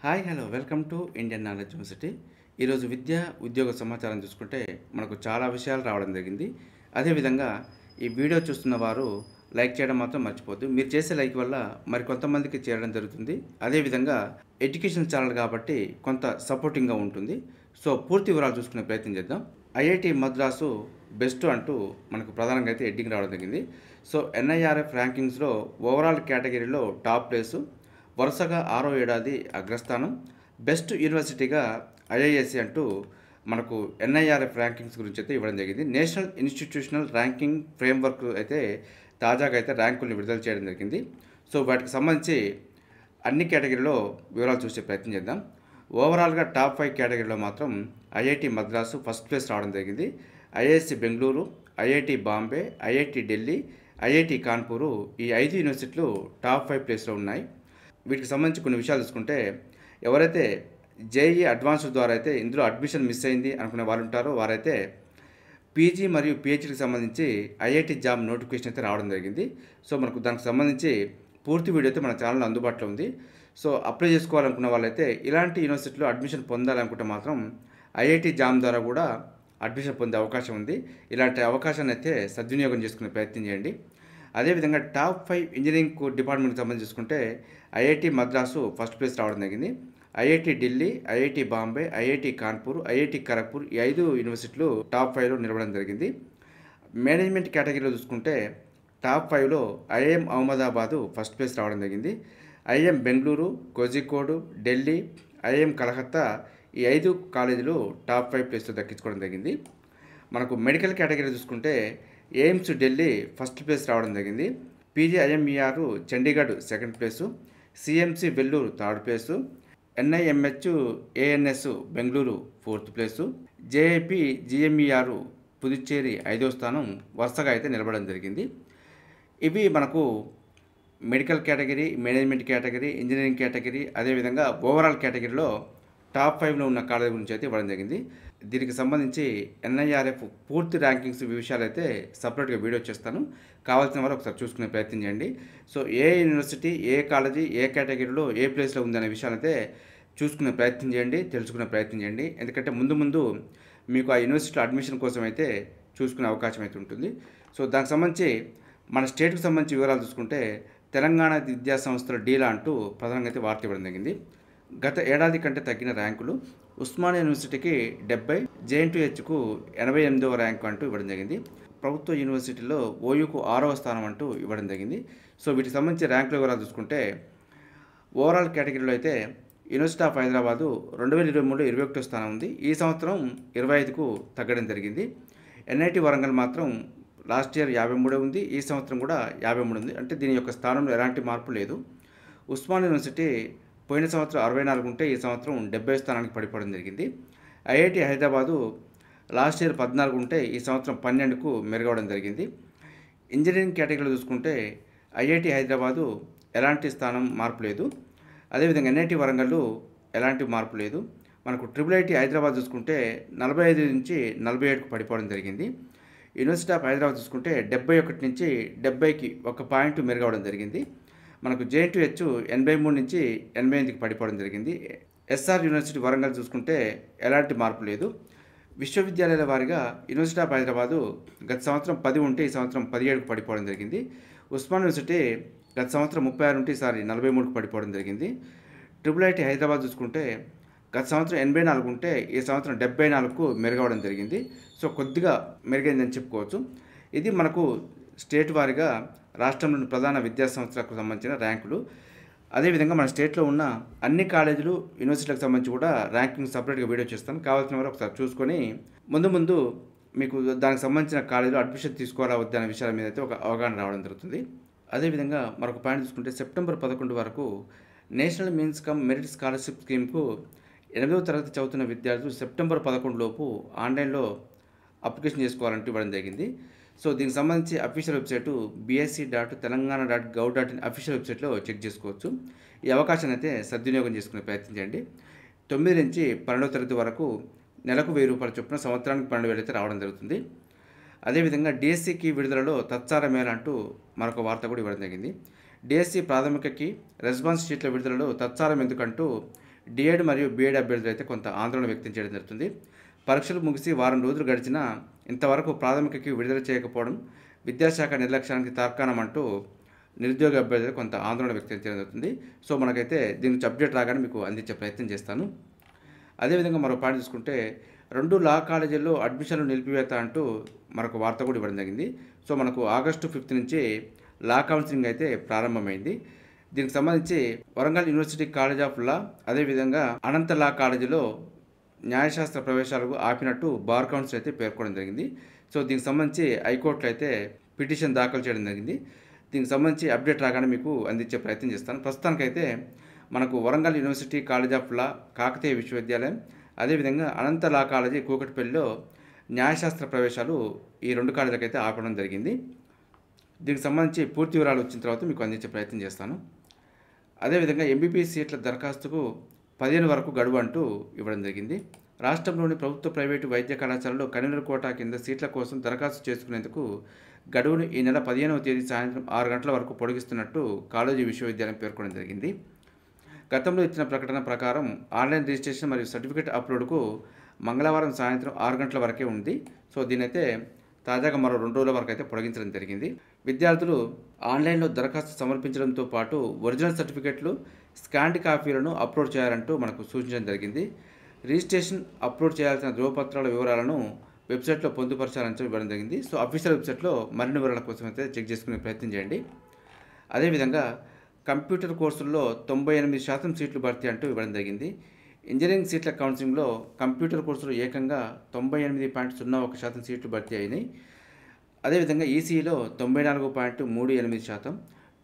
Hi hello welcome to Indian knowledge university. ఈరోజు విద్య ఉద్యోగ సమాచారం చూసుకుంటే మనకు చాలా విషయాలు రావడం జరిగింది. అదేవిధంగా ఈ వీడియో చూస్తున్న వారు లైక్ చేయడం మాత్రం మర్చిపోద్దు. మీరు చేసే లైక్ వల్ల మరి కొంతమందికి చేరడం జరుగుతుంది. అదేవిధంగా ఎడ్యుకేషన్ ఛానల్ కాబట్టి కొంత సపోర్టింగ్గా ఉంటుంది. సో పూర్తి వివరాలు చూసుకునే ప్రయత్నం చేద్దాం. ఐఐటి మద్రాసు బెస్ట్ అంటూ మనకు ప్రధానంగా అయితే హెడ్డింగ్ రావడం జరిగింది. సో ఎన్ఐఆర్ఎఫ్ ర్యాంకింగ్స్లో ఓవరాల్ కేటగిరీలో టాప్ ప్లేసు, వరుసగా 6వ ఏడాది అగ్రస్థానం, బెస్ట్ యూనివర్సిటీగా ఐఐఎస్సి అంటూ మనకు ఎన్ఐఆర్ఎఫ్ ర్యాంకింగ్స్ గురించి అయితే ఇవ్వడం జరిగింది. నేషనల్ ఇన్స్టిట్యూషనల్ ర్యాంకింగ్ ఫ్రేమ్వర్క్ అయితే తాజాగా అయితే ర్యాంకుల్ని విడుదల చేయడం జరిగింది. సో వాటికి సంబంధించి అన్ని కేటగిరీలో వివరాలు చూసే ప్రయత్నం చేద్దాం. ఓవరాల్గా టాప్ 5 కేటగిరీలో మాత్రం ఐఐటి మద్రాసు ఫస్ట్ ప్లేస్ రావడం జరిగింది. IISc Bengaluru, IIT Bombay, IIT Delhi, IIT Kanpur ఈ 5 యూనివర్సిటీలు టాప్ 5 ప్లేస్లో ఉన్నాయి. వీటికి సంబంధించి కొన్ని విషయాలు చూసుకుంటే ఎవరైతే జేఈ అడ్వాన్స్డ్ ద్వారా అయితే ఇందులో అడ్మిషన్ మిస్ అయింది అనుకునే వాళ్ళు ఉంటారో వారైతే పీజీ మరియు పిహెచ్డికి సంబంధించి ఐఐటి జాబ్ నోటిఫికేషన్ అయితే రావడం జరిగింది. సో మనకు దానికి సంబంధించి పూర్తి వీడియో అయితే మన ఛానల్లో అందుబాటులో ఉంది. సో అప్లై చేసుకోవాలనుకున్న వాళ్ళైతే ఇలాంటి యూనివర్సిటీలో అడ్మిషన్ పొందాలనుకుంటే మాత్రం ఐఐటి జామ్ ద్వారా కూడా అడ్మిషన్ పొందే అవకాశం ఉంది. ఇలాంటి అవకాశాన్ని అయితే సద్వినియోగం చేసుకునే ప్రయత్నం చేయండి. అదేవిధంగా టాప్ 5 ఇంజనీరింగ్ డిపార్ట్మెంట్కి సంబంధించి చూసుకుంటే ఐఐటి మద్రాసు ఫస్ట్ ప్లేస్ రావడం జరిగింది. IIT Delhi, IIT Bombay, IIT Kanpur, IIT Kharagpur ఈ 5 యూనివర్సిటీలు టాప్ 5లో నిలవడం జరిగింది. మేనేజ్మెంట్ కేటగిరీలో చూసుకుంటే టాప్ 5లో ఐఐఎం అహ్మదాబాదు ఫస్ట్ ప్లేస్ రావడం జరిగింది. ఐఐఎం బెంగళూరు, కోజికోడ్, ఢిల్లీ, ఐఐఎం కలకత్తా ఈ 5 కాలేజీలు టాప్ 5 ప్లేస్లో దక్కించుకోవడం జరిగింది. మనకు మెడికల్ కేటగిరీ చూసుకుంటే ఎయిమ్స్ ఢిల్లీ ఫస్ట్ ప్లేస్ రావడం జరిగింది. PGIMER Chandigarh second place, CMC Vellore third place, NIMH ANS Bengaluru fourth place, JIP GMER Puducherry 5వ స్థానం వరుసగా అయితే నిలబడడం జరిగింది. ఇవి మనకు medical category, management category, engineering category, అదేవిధంగా ఓవరాల్ కేటగిరీలో టాప్ 5లో ఉన్న కాలేజీ గురించి అయితే ఇవ్వడం జరిగింది. దీనికి సంబంధించి ఎన్ఐఆర్ఎఫ్ పూర్తి ర్యాంకింగ్స్ విషయాలు అయితే సపరేట్గా వీడియో చేస్తాను. కావాల్సిన వారు ఒకసారి చూసుకునే ప్రయత్నం చేయండి. సో ఏ యూనివర్సిటీ, ఏ కాలేజీ, ఏ కేటగిరీలో ఏ ప్లేస్లో ఉందనే విషయాలు అయితే చూసుకునే ప్రయత్నం చేయండి, తెలుసుకునే ప్రయత్నం చేయండి. ఎందుకంటే ముందు మీకు ఆ యూనివర్సిటీలో అడ్మిషన్ కోసం అయితే చూసుకునే అవకాశం అయితే ఉంటుంది. సో దానికి సంబంధించి మన స్టేట్కి సంబంధించి వివరాలు చూసుకుంటే తెలంగాణ విద్యా సంస్థల డీలా అంటూ ప్రధానంగా అయితే వార్త ఇవ్వడం జరిగింది. గత ఏడాది కంటే తగ్గిన ర్యాంకులు, ఉస్మానియా యూనివర్సిటీకి 70, జేఎన్టీహెచ్కు 88వ ర్యాంకు అంటూ ఇవ్వడం జరిగింది. ప్రభుత్వ యూనివర్సిటీలో ఓయూకు 6వ స్థానం అంటూ ఇవ్వడం జరిగింది. సో వీటికి సంబంధించి ర్యాంకుల వివరాలు చూసుకుంటే ఓవరాల్ కేటగిరీలో అయితే యూనివర్సిటీ ఆఫ్ హైదరాబాదు 2023లో 21వ స్థానం ఉంది. ఈ సంవత్సరం 25కు తగ్గడం జరిగింది. ఎన్ఐటి వరంగల్ మాత్రం లాస్ట్ ఇయర్ 53 ఉంది, ఈ సంవత్సరం కూడా 53 ఉంది. అంటే దీని యొక్క స్థానంలో ఎలాంటి మార్పు లేదు. ఉస్మానియా యూనివర్సిటీ పోయిన సంవత్సరం 64 ఉంటే ఈ సంవత్సరం 70వ స్థానానికి పడిపోవడం జరిగింది. ఐఐటి హైదరాబాదు లాస్ట్ ఇయర్ 14 ఉంటే ఈ సంవత్సరం 12కు మెరుగవడం జరిగింది. ఇంజనీరింగ్ కేటగిరీలో చూసుకుంటే ఐఐటి హైదరాబాదు ఎలాంటి స్థానం మార్పు లేదు. అదేవిధంగా ఎన్ఐటి వరంగల్ ఎలాంటి మార్పు లేదు. మనకు ట్రిపుల్ ఐటీ హైదరాబాద్ చూసుకుంటే 45 నుంచి 47కు పడిపోవడం జరిగింది. యూనివర్సిటీ ఆఫ్ హైదరాబాద్ చూసుకుంటే 71 నుంచి 70కి 1 పాయింట్ మెరుగవడం జరిగింది. మనకు జేఎన్టీహెచ్ 83 నుంచి 88కి పడిపోవడం జరిగింది. ఎస్ఆర్ యూనివర్సిటీ వరంగల్ చూసుకుంటే ఎలాంటి మార్పు లేదు. విశ్వవిద్యాలయాల వారీగా యూనివర్సిటీ ఆఫ్ హైదరాబాదు గత సంవత్సరం 10 ఉంటే ఈ సంవత్సరం 17కు పడిపోవడం జరిగింది. ఉస్మాన్ యూనివర్సిటీ గత సంవత్సరం 36 ఉంటే ఈసారి 43కు పడిపోవడం జరిగింది. ట్రిపుల్ ఐటీ హైదరాబాద్ చూసుకుంటే గత సంవత్సరం 84 ఉంటే ఈ సంవత్సరం 74కు మెరుగవడం జరిగింది. సో కొద్దిగా మెరుగైందని చెప్పుకోవచ్చు. ఇది మనకు స్టేట్ వారీగా రాష్ట్రంలోని ప్రధాన విద్యా సంస్థలకు సంబంధించిన ర్యాంకులు. అదేవిధంగా మన స్టేట్లో ఉన్న అన్ని కాలేజీలు, యూనివర్సిటీలకు సంబంధించి కూడా ర్యాంకింగ్ సపరేట్గా వీడియో చేస్తాను. కావాల్సిన వారు ఒకసారి చూసుకొని ముందు మీకు దానికి సంబంధించిన కాలేజీలో అడ్మిషన్ తీసుకోవాలా వద్దా అనే విషయాల మీద అయితే ఒక అవగాహన రావడం జరుగుతుంది. అదేవిధంగా మరొక పాయింట్ చూసుకుంటే సెప్టెంబర్ 11 వరకు national means cum merit scholarship స్కీమ్కు 8వ తరగతి చదువుతున్న విద్యార్థులు సెప్టెంబర్ 11 లోపు ఆన్లైన్లో అప్లికేషన్ చేసుకోవాలంటూ ఇవ్వడం జరిగింది. సో దీనికి సంబంధించి అఫీషియల్ వెబ్సైటు bsc.telangana.gov.in అఫీషియల్ వెబ్సైట్లో చెక్ చేసుకోవచ్చు. ఈ అవకాశాన్ని అయితే సద్వినియోగం చేసుకునే ప్రయత్నం చేయండి. 9 నుంచి 12వ తరగతి వరకు నెలకు 1000 రూపాయల చొప్పున సంవత్సరానికి 12,000 అయితే రావడం జరుగుతుంది. అదేవిధంగా డిఎస్సికి విడుదలలో తత్సార మేళ అంటూ మరొక వార్త కూడా ఇవ్వడం జరిగింది. డిఎస్సి ప్రాథమికకి రెస్పాన్స్ షీట్ల విడుదలలో తత్సారం ఎందుకంటూ డిఎడ్ మరియు బీఎడ్ అభ్యర్థులు అయితే కొంత ఆందోళన వ్యక్తం చేయడం జరుగుతుంది. పరీక్షలు ముగిసి వారం రోజులు గడిచినా ఇంతవరకు ప్రాథమికకి విడుదల చేయకపోవడం విద్యాశాఖ నిర్లక్ష్యానికి తార్కాణం అంటూ నిరుద్యోగ అభ్యర్థులు కొంత ఆందోళన వ్యక్తం చేయడం జరుగుతుంది. సో మనకైతే దీని నుంచి అప్డేట్ రాగానే మీకు అందించే ప్రయత్నం చేస్తాను. అదేవిధంగా మరో పాయింట్ చూసుకుంటే 2 లా కాలేజీల్లో అడ్మిషన్లు నిలిపివేత అంటూ మరొక వార్త కూడా ఇవ్వడం జరిగింది. సో మనకు ఆగస్టు 5 నుంచి లా కౌన్సిలింగ్ అయితే ప్రారంభమైంది. దీనికి సంబంధించి Warangal university college of law, అదేవిధంగా అనంత లా కాలేజీలో న్యాయశాస్త్ర ప్రవేశాలకు ఆపినట్టు బార్ కౌన్సిల్ అయితే పేర్కొనడం జరిగింది. సో దీనికి సంబంధించి హైకోర్టులో అయితే పిటిషన్ దాఖలు చేయడం జరిగింది. దీనికి సంబంధించి అప్డేట్ రాగానే మీకు అందించే ప్రయత్నం చేస్తాను. ప్రస్తుతానికైతే మనకు Warangal university college of law, Kakatiya విశ్వవిద్యాలయం, అదేవిధంగా అనంత లా కాలేజీ కూకట్పల్లిలో న్యాయశాస్త్ర ప్రవేశాలు ఈ 2 కాలేజీలకు అయితే ఆపడం జరిగింది. దీనికి సంబంధించి పూర్తి వివరాలు వచ్చిన తర్వాత మీకు అందించే ప్రయత్నం చేస్తాను. అదేవిధంగా ఎంబీబీఎస్ సీట్ల దరఖాస్తుకు 15 వరకు గడువు అంటూ ఇవ్వడం జరిగింది. రాష్ట్రంలోని ప్రభుత్వ ప్రైవేటు వైద్య కళాశాలలో కన్వీనర్ కోటా కింద సీట్ల కోసం దరఖాస్తు చేసుకునేందుకు గడువును ఈ నెల 15వ తేదీ సాయంత్రం 6 గంటల వరకు పొడిగిస్తున్నట్టు కాలేజీ విశ్వవిద్యాలయం పేర్కొనడం జరిగింది. గతంలో ఇచ్చిన ప్రకటన ప్రకారం ఆన్లైన్ రిజిస్ట్రేషన్ మరియు సర్టిఫికేట్ అప్లోడ్కు మంగళవారం సాయంత్రం 6 గంటల వరకే ఉంది. సో దీనైతే తాజాగా మరో 2 రోజుల వరకు అయితే పొడిగించడం జరిగింది. విద్యార్థులు ఆన్లైన్లో దరఖాస్తు సమర్పించడంతో పాటు ఒరిజినల్ సర్టిఫికేట్లు, స్కాన్డ్ కాపీలను అప్లోడ్ చేయాలంటూ మనకు సూచించడం జరిగింది. రిజిస్ట్రేషన్ అప్లోడ్ చేయాల్సిన ధృవపత్రాల వివరాలను వెబ్సైట్లో పొందుపరచాలని ఇవ్వడం జరిగింది. సో అఫీషియల్ వెబ్సైట్లో మరిన్ని వివరాల కోసం అయితే చెక్ చేసుకునే ప్రయత్నం చేయండి. అదేవిధంగా కంప్యూటర్ కోర్సుల్లో 98% సీట్లు భర్తీ అంటూ ఇవ్వడం జరిగింది. ఇంజనీరింగ్ సీట్ల కౌన్సిలింగ్లో కంప్యూటర్ కోర్సులు ఏకంగా 98.01% సీట్లు భర్తీ అయినాయి. అదేవిధంగా ఈసీఈలో 94.38%,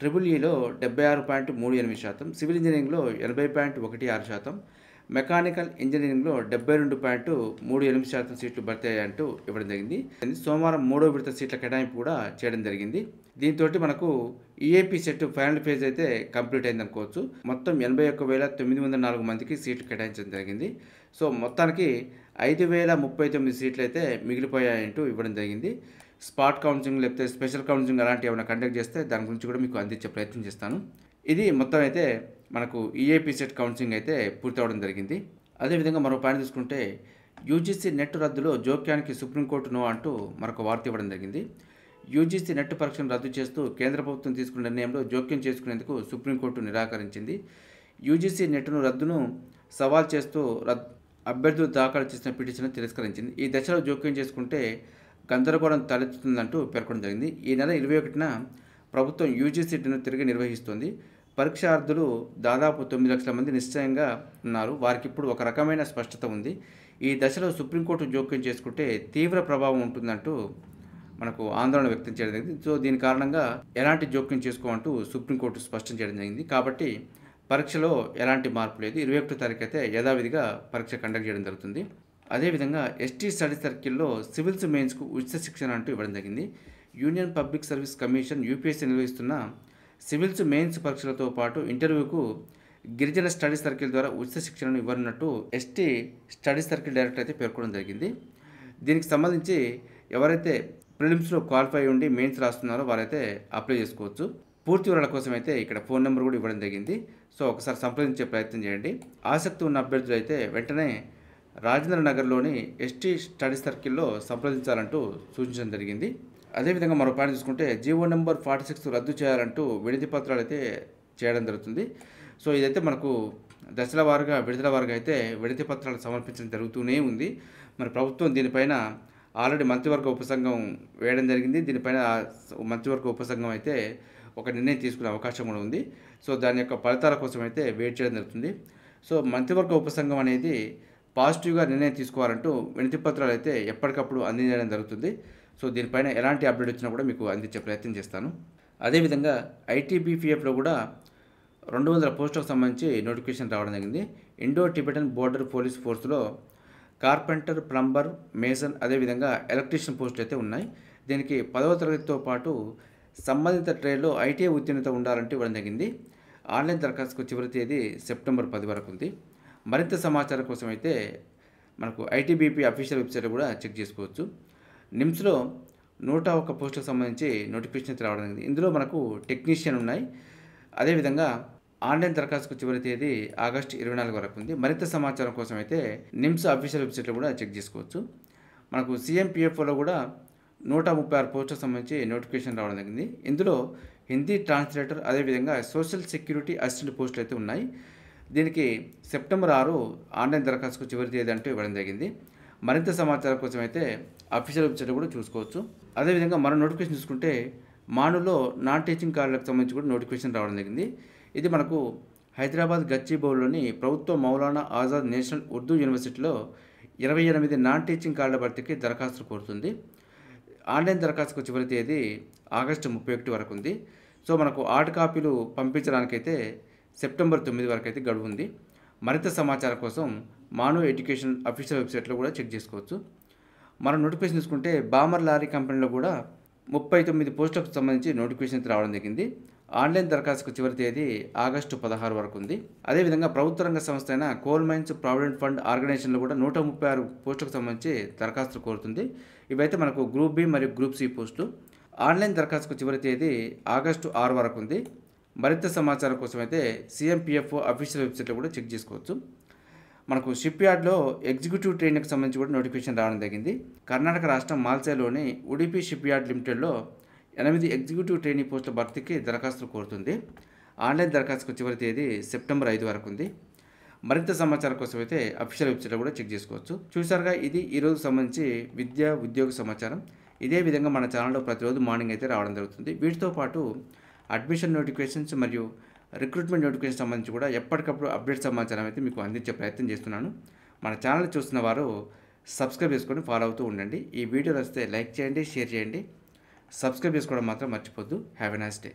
ట్రిపుల్ ఈలో 76.38%, సివిల్ ఇంజనీరింగ్లో 80.16%, మెకానికల్ ఇంజనీరింగ్లో 72.38% సీట్లు భర్తీ అయ్యాయంటూ ఇవ్వడం జరిగింది. సోమవారం 3వ విడత సీట్ల కేటాయింపు కూడా చేయడం జరిగింది. దీంతో మనకు ఈఏపీ సెట్ ఫైనల్ ఫేజ్ అయితే కంప్లీట్ అయింది అనుకోవచ్చు. మొత్తం 81,904 మందికి సీట్లు కేటాయించడం జరిగింది. సో మొత్తానికి 5,039 సీట్లు అయితే మిగిలిపోయాయంటూ ఇవ్వడం జరిగింది. స్పాట్ కౌన్సిలింగ్ లేకపోతే స్పెషల్ కౌన్సిలింగ్ అలాంటివి ఏమైనా కండక్ట్ చేస్తే దాని గురించి కూడా మీకు అందించే ప్రయత్నం చేస్తాను. ఇది మొత్తం అయితే మనకు ఈఏపీ సెట్ కౌన్సిలింగ్ అయితే పూర్తి అవడం జరిగింది. అదేవిధంగా మరో పాయింట్ తీసుకుంటే యూజీసీ నెట్ రద్దులో జోక్యానికి సుప్రీంకోర్టు నో అంటూ మరొక వార్త ఇవ్వడం జరిగింది. యూజీసీ నెట్ పరీక్షను రద్దు చేస్తూ కేంద్ర ప్రభుత్వం తీసుకున్న నిర్ణయంలో జోక్యం చేసుకునేందుకు సుప్రీంకోర్టు నిరాకరించింది. యూజీసీ నెట్ను రద్దును సవాల్ చేస్తూ అభ్యర్థులు దాఖలు చేసిన పిటిషన్ తిరస్కరించింది. ఈ దశలో జోక్యం చేసుకుంటే గందరగోళం తలెత్తుతుందంటూ పేర్కొనడం జరిగింది. ఈ నెల 21న ప్రభుత్వం యూజీసీ నెట్ను తిరిగి నిర్వహిస్తోంది. పరీక్షార్థులు దాదాపు 9 లక్షల మంది నిశ్చయంగా ఉన్నారు. వారికి ఇప్పుడు ఒక రకమైన స్పష్టత ఉంది. ఈ దశలో సుప్రీంకోర్టు జోక్యం చేసుకుంటే తీవ్ర ప్రభావం ఉంటుందంటూ మనకు ఆందోళన వ్యక్తం చేయడం జరిగింది. సో దీని కారణంగా ఎలాంటి జోక్యం చేసుకోమంటూ సుప్రీంకోర్టు స్పష్టం చేయడం జరిగింది. కాబట్టి పరీక్షలో ఎలాంటి మార్పు లేదు. 21వ తారీఖు అయితే యథావిధిగా పరీక్ష కండక్ట్ చేయడం జరుగుతుంది. అదేవిధంగా ఎస్టీ స్టడీ సర్కిల్లో సివిల్స్ మెయిన్స్కు ఉచిత శిక్షణ అంటూ ఇవ్వడం జరిగింది. Union public service commission UPSC నిర్వహిస్తున్న సివిల్స్ మెయిన్స్ పరీక్షలతో పాటు ఇంటర్వ్యూకు గిరిజన స్టడీ సర్కిల్ ద్వారా ఉచిత శిక్షణను ఇవ్వనున్నట్టు ఎస్టీ స్టడీ సర్కిల్ డైరెక్టర్ అయితే పేర్కొనడం జరిగింది. దీనికి సంబంధించి ఎవరైతే ప్రిలిమ్స్లో క్వాలిఫై ఉండి మెయిన్స్ రాస్తున్నారో వారైతే అప్లై చేసుకోవచ్చు. పూర్తి వివరాల కోసం అయితే ఇక్కడ ఫోన్ నెంబర్ కూడా ఇవ్వడం జరిగింది. సో ఒకసారి సంప్రదించే ప్రయత్నం చేయండి. ఆసక్తి ఉన్న అభ్యర్థులు అయితే వెంటనే రాజేంద్ర నగర్లోని ఎస్టీ స్టడీ సర్కిల్లో సంప్రదించాలంటూ సూచించడం జరిగింది. అదేవిధంగా మరో పాయింట్ చూసుకుంటే జీవో నెంబర్ 46 రద్దు చేయాలంటూ వినతి పత్రాలు అయితే చేయడం జరుగుతుంది. సో ఇదైతే మనకు దశల వారుగా విడుదల వారుగా అయితే వినతి పత్రాలు సమర్పించడం జరుగుతూనే ఉంది. మరి ప్రభుత్వం దీనిపైన ఆల్రెడీ మంత్రివర్గ ఉపసంఘం వేయడం జరిగింది. దీనిపైన మంత్రివర్గ ఉపసంఘం అయితే ఒక నిర్ణయం తీసుకునే అవకాశం కూడా ఉంది. సో దాని యొక్క ఫలితాల కోసం అయితే వెయిట్ చేయడం జరుగుతుంది. సో మంత్రివర్గ ఉపసంఘం అనేది పాజిటివ్గా నిర్ణయం తీసుకోవాలంటూ వినతి పత్రాలు అయితే ఎప్పటికప్పుడు అందించడం జరుగుతుంది. సో దీనిపైన ఎలాంటి అప్డేట్ వచ్చినా కూడా మీకు అందించే ప్రయత్నం చేస్తాను. అదేవిధంగా ఐటీబీపీఎఫ్లో కూడా 200 పోస్టులకు సంబంధించి నోటిఫికేషన్ రావడం జరిగింది. ఇండో టిబెటన్ బోర్డర్ పోలీస్ ఫోర్స్లో కార్పెంటర్, ప్లంబర్, మేసన్, అదేవిధంగా ఎలక్ట్రీషియన్ పోస్టులు అయితే ఉన్నాయి. దీనికి 10వ తరగతితో పాటు సంబంధిత ట్రేడ్లో ఐటీఐ ఉత్తీర్ణత ఉండాలంటే ఇవ్వడం జరిగింది. ఆన్లైన్ దరఖాస్తుకు చివరి తేదీ సెప్టెంబర్ 10 వరకు ఉంది. మరింత సమాచారం కోసం అయితే మనకు ఐటీబీపీ అఫీషియల్ వెబ్సైట్ కూడా చెక్ చేసుకోవచ్చు. నిమ్స్లో 101 పోస్టులకు సంబంధించి నోటిఫికేషన్ రావడం జరిగింది. ఇందులో మనకు టెక్నీషియన్ ఉన్నాయి. అదేవిధంగా ఆన్లైన్ దరఖాస్తుకు చివరి తేదీ ఆగస్టు 24 వరకు ఉంది. మరింత సమాచారం కోసం అయితే నిమ్స్ అఫీషియల్ వెబ్సైట్లో కూడా చెక్ చేసుకోవచ్చు. మనకు సీఎంపీఎఫ్ఓలో కూడా 136 పోస్టులకు సంబంధించి నోటిఫికేషన్ రావడం జరిగింది. ఇందులో హిందీ ట్రాన్స్లేటర్ అదేవిధంగా సోషల్ సెక్యూరిటీ అసిస్టెంట్ పోస్టులు అయితే ఉన్నాయి. దీనికి సెప్టెంబర్ 6 ఆన్లైన్ దరఖాస్తుకు చివరి తేదీ అంటూ ఇవ్వడం జరిగింది. మరింత సమాచారం కోసం అయితే అఫీషియల్ వెబ్సైట్లో కూడా చూసుకోవచ్చు. అదేవిధంగా మరో నోటిఫికేషన్ చూసుకుంటే మానులో నాన్ టీచింగ్ కార్డులకు సంబంధించి కూడా నోటిఫికేషన్ రావడం జరిగింది. ఇది మనకు హైదరాబాద్ గచ్చిబౌలిలోని ప్రభుత్వ మౌలానా ఆజాద్ నేషనల్ ఉర్దూ యూనివర్సిటీలో 28 నాన్ టీచింగ్ కార్డుల భర్తీకి దరఖాస్తులు కోరుతుంది. ఆన్లైన్ దరఖాస్తుకు చివరి తేదీ ఆగస్టు 31 వరకు ఉంది. సో మనకు హార్డ్ కాపీలు పంపించడానికైతే సెప్టెంబర్ 9 వరకు అయితే గడువు ఉంది. మరింత సమాచారం కోసం మాను ఎడ్యుకేషన్ అఫీషియల్ వెబ్సైట్లో కూడా చెక్ చేసుకోవచ్చు. మనం నోటిఫికేషన్ చూసుకుంటే బామర్ లారీ కంపెనీలో కూడా 39 పోస్టులకు సంబంధించి నోటిఫికేషన్ రావడం జరిగింది. ఆన్లైన్ దరఖాస్తుకు చివరి తేదీ ఆగస్టు 16 వరకు ఉంది. అదేవిధంగా ప్రభుత్వ రంగ సంస్థ అయిన కోల్ మైన్స్ ప్రావిడెంట్ ఫండ్ ఆర్గనైజేషన్లో కూడా 136 పోస్టులకు సంబంధించి దరఖాస్తులు కోరుతుంది. ఇవైతే మనకు గ్రూప్ బి మరియు గ్రూప్ సి పోస్టులు. ఆన్లైన్ దరఖాస్తుకు చివరి తేదీ ఆగస్టు 6 వరకు ఉంది. మరింత సమాచారం కోసం అయితే సీఎంపీఎఫ్ఓ అఫీషియల్ వెబ్సైట్లో కూడా చెక్ చేసుకోవచ్చు. మనకు షిప్ యార్డ్లో ఎగ్జిక్యూటివ్ ట్రైనింగ్కి సంబంధించి కూడా నోటిఫికేషన్ రావడం జరిగింది. కర్ణాటక రాష్ట్రం మాల్సాలోని ఉడిపి షిప్ యార్డ్ లిమిటెడ్లో 8 ఎగ్జిక్యూటివ్ ట్రైనింగ్ పోస్టుల భర్తీకి దరఖాస్తులు కోరుతుంది. ఆన్లైన్ దరఖాస్తుకు చివరి తేదీ సెప్టెంబర్ 5 వరకు ఉంది. మరింత సమాచారం కోసం అయితే అఫీషియల్ వెబ్సైట్లో కూడా చెక్ చేసుకోవచ్చు. చూసారుగా, ఇది ఈరోజు సంబంధించి విద్యా ఉద్యోగ సమాచారం. ఇదే విధంగా మన ఛానల్లో ప్రతిరోజు మార్నింగ్ అయితే రావడం జరుగుతుంది. వీటితో పాటు అడ్మిషన్ నోటిఫికేషన్స్ మరియు రిక్రూట్మెంట్ నోటిఫికేషన్ సంబంధించి కూడా ఎప్పటికప్పుడు అప్డేట్ సమాచారం అయితే మీకు అందించే ప్రయత్నం చేస్తున్నాను. మన ఛానల్ చూస్తున్న వారు సబ్స్క్రైబ్ చేసుకొని ఫాలో అవుతూ ఉండండి. ఈ వీడియో వస్తే లైక్ చేయండి, షేర్ చేయండి. సబ్స్క్రైబ్ చేసుకోవడం మాత్రం మర్చిపోద్దు. Have a nice day.